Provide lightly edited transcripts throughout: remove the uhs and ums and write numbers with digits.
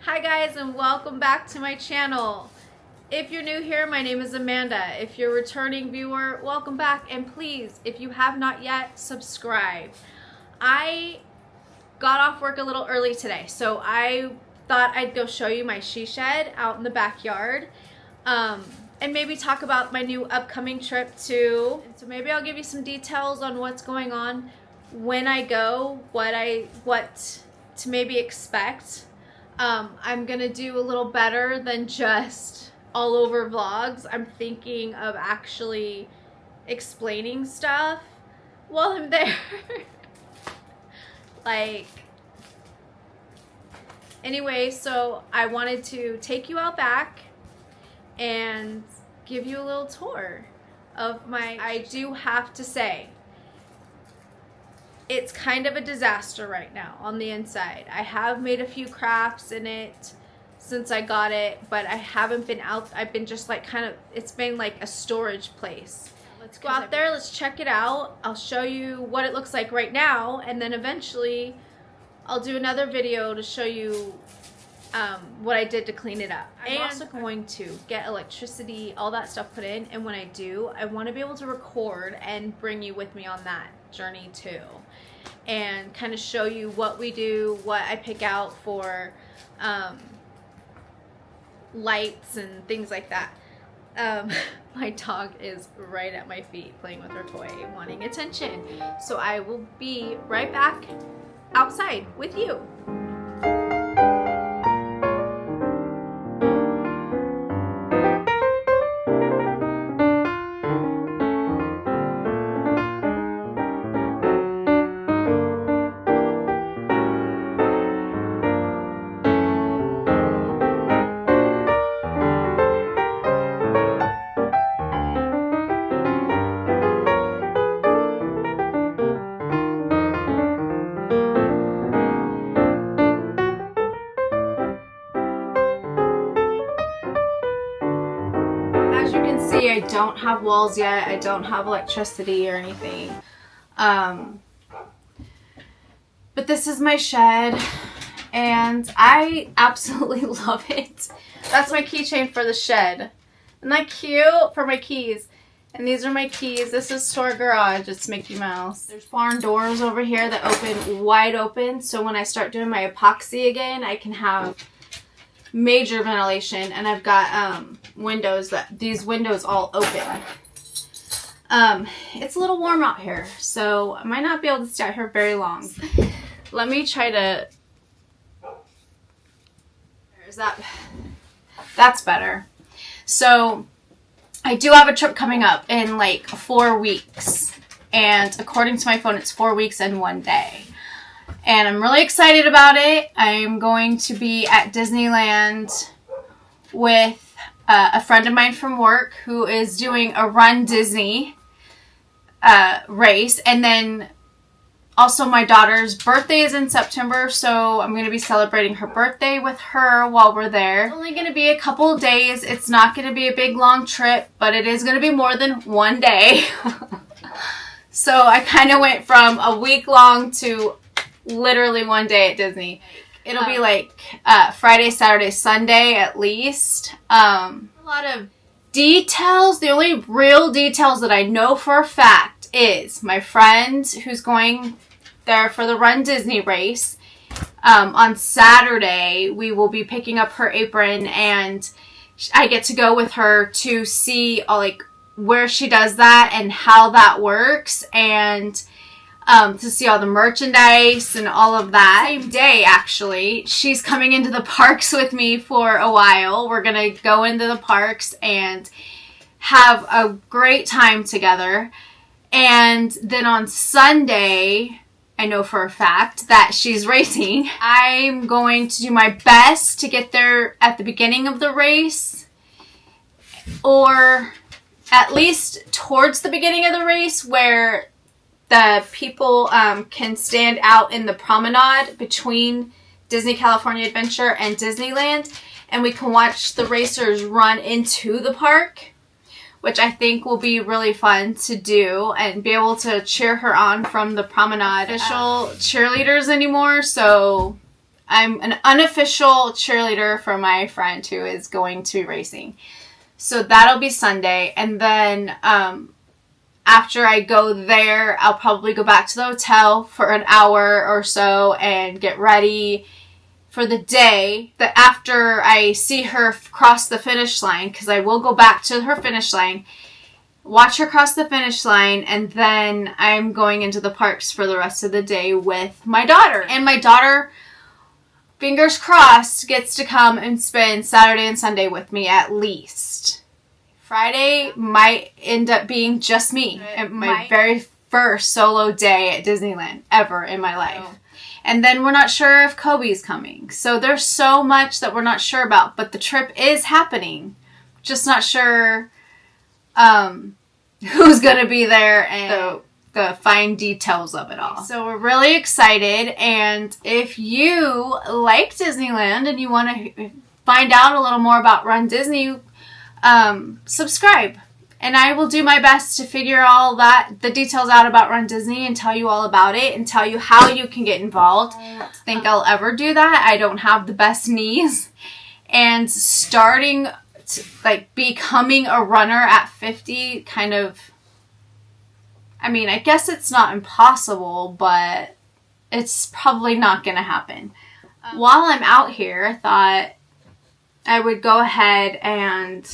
Hi guys, and welcome back to my channel. If you're new here, my name is Amanda. If you're a returning viewer, welcome back, and please, if you have not yet, subscribe. I got off work a little early today, so I thought I'd go show you my she shed out in the backyard, and maybe talk about my new upcoming trip too. So maybe I'll give you some details on what's going on when I go, what to maybe expect. I'm gonna do a little better than just all over vlogs. I'm thinking of actually explaining stuff while I'm there. Anyway, so I wanted to take you out back and give you a little tour of I do have to say, it's kind of a disaster right now on the inside. I have made a few crafts in it since I got it, but I haven't been out. I've been just like it's been like a storage place. Let's go out there, let's check it out. I'll show you what it looks like right now, and then eventually I'll do another video to show you what I did to clean it up. I'm also going to get electricity, all that stuff put in, and when I do, I want to be able to record and bring you with me on that journey too, and kind of show you what we do, what I pick out for lights and things like that. My dog is right at my feet playing with her toy, wanting attention. So I will be right back outside with you. As you can see, I don't have walls yet. I don't have electricity or anything. But this is my shed, and I absolutely love it. That's my keychain for the shed. Isn't that cute? For my keys. And these are my keys. This is to our garage. It's Mickey Mouse. There's barn doors over here that open wide open, so when I start doing my epoxy again, I can have major ventilation. And I've got windows, these windows all open. It's a little warm out here, so I might not be able to stay out here very long. Let me try to, that's better. So I do have a trip coming up in like 4 weeks, and according to my phone, it's 4 weeks and 1 day. And I'm really excited about it. I'm going to be at Disneyland with a friend of mine from work who is doing a Run Disney race. And then also my daughter's birthday is in September, so I'm going to be celebrating her birthday with her while we're there. It's only going to be a couple of days. It's not going to be a big long trip, but it is going to be more than 1 day. So I kind of went from a week long to literally 1 day at Disney. It'll be like Friday, Saturday, Sunday at least. A lot of details. The only real details that I know for a fact is my friend who's going there for the Run Disney race. On Saturday, we will be picking up her apron, and I get to go with her to see where she does that and how that works, and to see all the merchandise and all of that. Same day, actually, she's coming into the parks with me for a while. We're gonna go into the parks and have a great time together. And then on Sunday, I know for a fact that she's racing. I'm going to do my best to get there at the beginning of the race, or at least towards the beginning of the race, where the people can stand out in the promenade between Disney California Adventure and Disneyland, and we can watch the racers run into the park, which I think will be really fun to do, and be able to cheer her on from the promenade. Official cheerleaders anymore, so I'm an unofficial cheerleader for my friend who is going to be racing. So that'll be Sunday. And then after I go there, I'll probably go back to the hotel for an hour or so and get ready for the day. That after I see her cross the finish line, because I will go back to her finish line, watch her cross the finish line, and then I'm going into the parks for the rest of the day with my daughter. And my daughter, fingers crossed, gets to come and spend Saturday and Sunday with me at least. Friday might end up being just me. My very first solo day at Disneyland ever in my life. And then we're not sure if Kobe's coming. So there's so much that we're not sure about. But the trip is happening. Just not sure who's going to be there and the fine details of it all. So we're really excited. And if you like Disneyland and you want to find out a little more about Run Disney, subscribe. And I will do my best to figure all the details out about Run Disney and tell you all about it and tell you how you can get involved. I don't think I'll ever do that. I don't have the best knees. And starting becoming a runner at 50 kind of, I mean, I guess it's not impossible, but it's probably not going to happen. While I'm out here, I thought I would go ahead and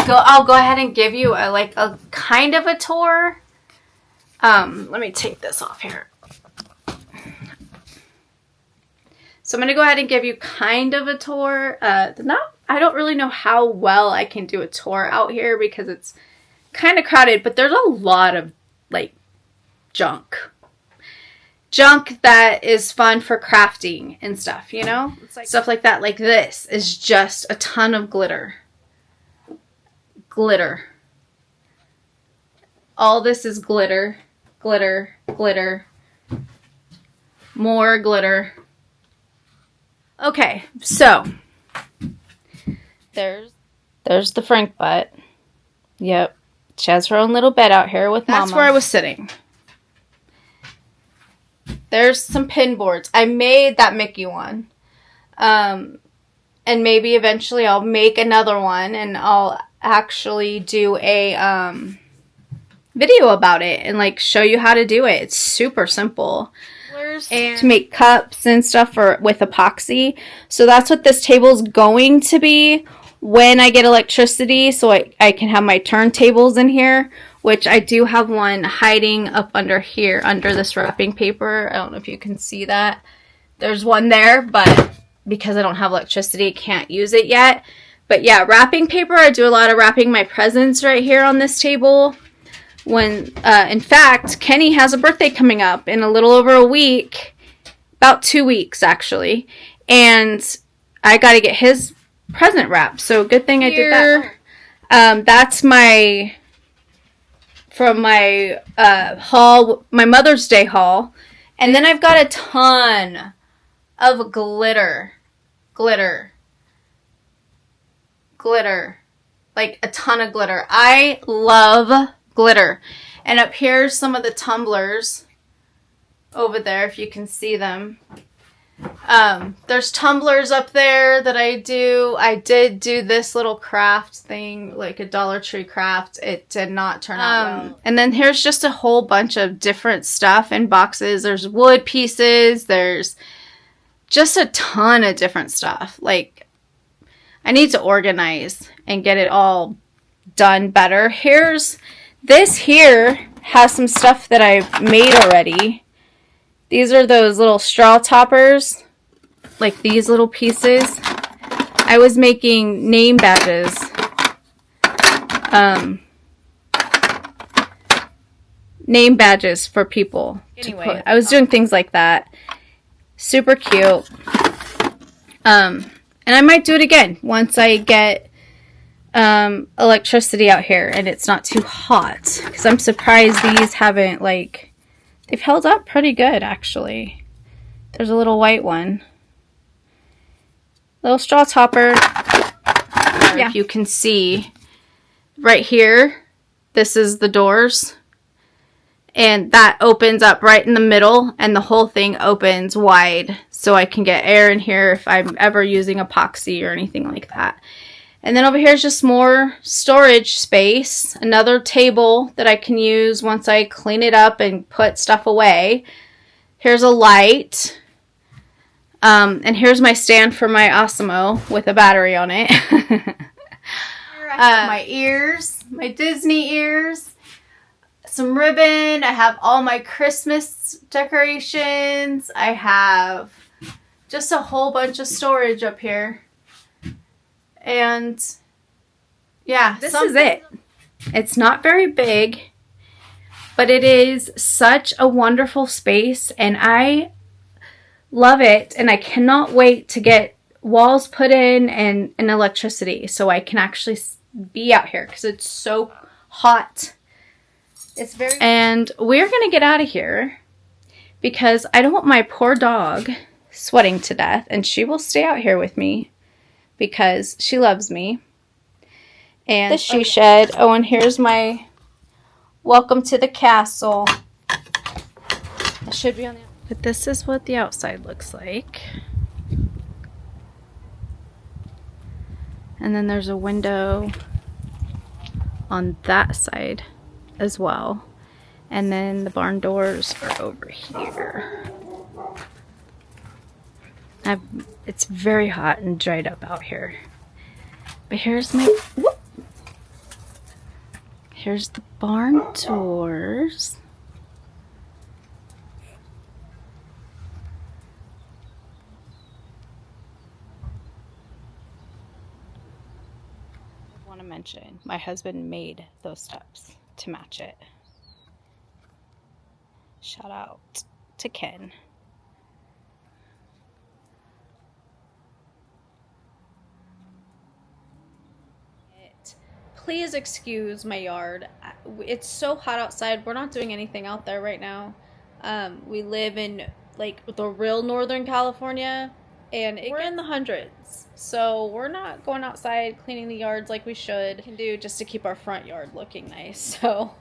I'll go ahead and give you a kind of a tour. Let me take this off here. So I'm going to go ahead and give you kind of a tour. I don't really know how well I can do a tour out here because it's kind of crowded, but there's a lot of junk that is fun for crafting and stuff, you know? Stuff like that. Like this is just a ton of glitter. Glitter. All this is glitter. Glitter. Glitter. More glitter. Okay, so there's the Frank butt. Yep. She has her own little bed out here with Mama. That's where I was sitting. There's some pin boards. I made that Mickey one. And maybe eventually I'll make another one and I'll actually do a video about it and show you how to do it. It's super simple. And to make cups and stuff with epoxy. So that's what this table's going to be when I get electricity, so I can have my turntables in here, which I do have one hiding up under here, under this wrapping paper. I don't know if you can see that. There's one there, but because I don't have electricity, I can't use it yet. But yeah, wrapping paper, I do a lot of wrapping my presents right here on this table. When, in fact, Kenny has a birthday coming up in a little over a week, about 2 weeks actually, and I got to get his present wrapped. So good thing I did that. That's from my haul, my Mother's Day haul, and then I've got a ton of glitter, like a ton of glitter. I love glitter. And up here's some of the tumblers over there, if you can see them. There's tumblers up there that I do. I did do this little craft thing, like a Dollar Tree craft. It did not turn out well. And then here's just a whole bunch of different stuff in boxes. There's wood pieces. There's just a ton of different stuff. I need to organize and get it all done better. This here has some stuff that I've made already. These are those little straw toppers, like these little pieces. I was making name badges. Name badges for people to put. I was doing things like that. Super cute. And I might do it again once I get electricity out here and it's not too hot, because I'm surprised these haven't they've held up pretty good actually. There's a little white one, little straw topper. Yeah. If you can see right here, this is the doors, And that opens up right in the middle, and the whole thing opens wide so I can get air in here if I'm ever using epoxy or anything like that. And then over here is just more storage space. Another table that I can use once I clean it up and put stuff away. Here's a light. And here's my stand for my Osmo with a battery on it. Here I have my ears, my Disney ears. Some ribbon. I have all my Christmas decorations. I have just a whole bunch of storage up here. And yeah, this is it. It's not very big, but it is such a wonderful space, and I love it, and I cannot wait to get walls put in and electricity so I can actually be out here because it's so hot. It's very... And we're going to get out of here because I don't want my poor dog sweating to death, and she will stay out here with me because she loves me. And the she shed. Oh, and here's my welcome to the castle. It should be on the... But this is what the outside looks like. And then there's a window on that side as well. And then the barn doors are over here. It's very hot and dried up out here. But here's my... Whoop, here's the barn doors. I want to mention, my husband made those steps to match it. Shout out to Ken. Please excuse my yard. It's so hot outside. We're not doing anything out there right now. We live in like the real Northern California, and we're in the hundreds. So we're not going outside cleaning the yards like we should. Can do just to keep our front yard looking nice. So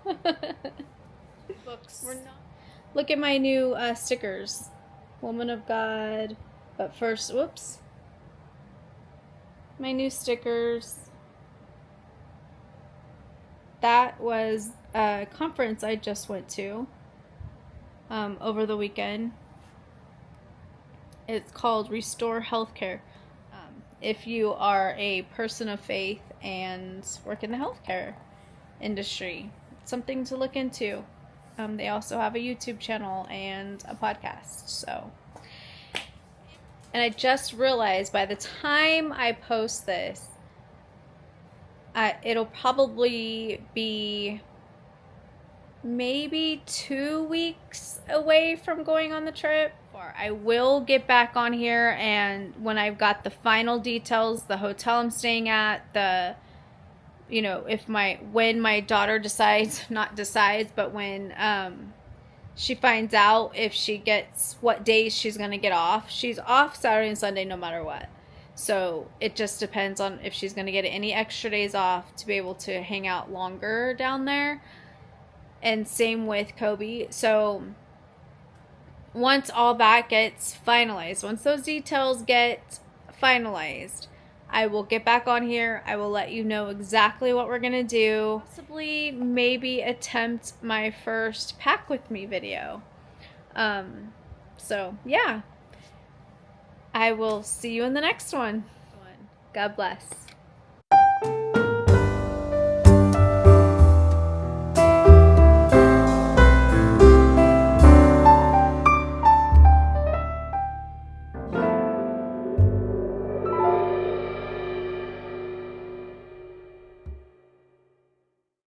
books. We're not. Look at my new stickers. Woman of God. But first, whoops. My new stickers. That was a conference I just went to over the weekend. It's called Restore Healthcare. If you are a person of faith and work in the healthcare industry, it's something to look into. They also have a YouTube channel and a podcast. So, and I just realized by the time I post this, it'll probably be maybe 2 weeks away from going on the trip. Or I will get back on here, and when I've got the final details, the hotel I'm staying at, the, you know, when my daughter decides, not decides, but when she finds out if she gets what days she's going to get off. She's off Saturday and Sunday no matter what. So it just depends on if she's going to get any extra days off to be able to hang out longer down there. And same with Kobe. So once all that gets finalized, once those details get finalized, I will get back on here. I will let you know exactly what we're going to do. Possibly maybe attempt my first pack with me video. So yeah. I will see you in the next one. God bless.